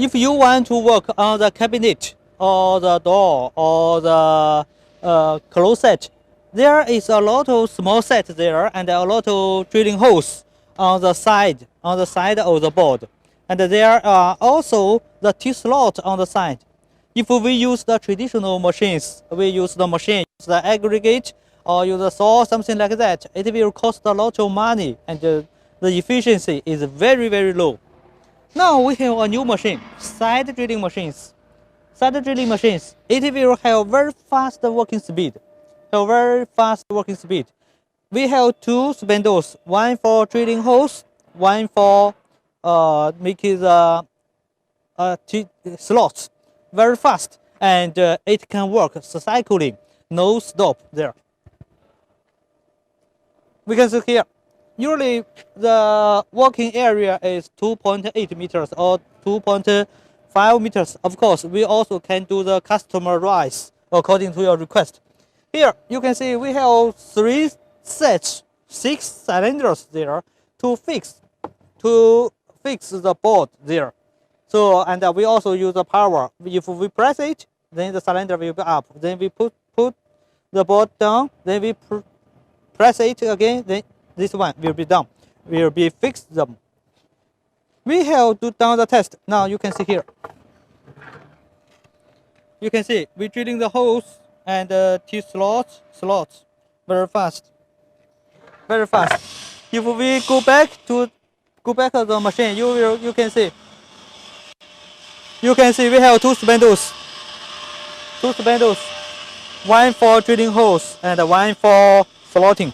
If you want to work on the cabinet or the door or the closet, there is a lot of small set there and a lot of drilling holes on the side of the board. And there are also the T-slot on the side. If we use the traditional machines, we use the machine, use the aggregate, or use a saw, something like that, it will cost a lot of money and the efficiency is very, very low. Now we have a new machine, side drilling machines. Side drilling machines, it will have very fast working speed. We have two spindles, one for drilling holes, one for making the slots. Very fast, and it can work cycling, no stop there. We can see here, usually the working area is 2.8 meters or 2.5 meters. Of course, we also can do the customize according to your request. Here you can see we have 6 cylinders there to fix the board there. So, and we also use the power. If we press it, then the cylinder will be up. Then we put the board down. Then we press it again. Then this one will be down. Will be fixed them. We have to done the test. Now you can see here. You can see we're drilling the holes and T-slots very fast. If we go back to the machine, you can see. You can see we have two spindles, one for drilling holes and one for slotting.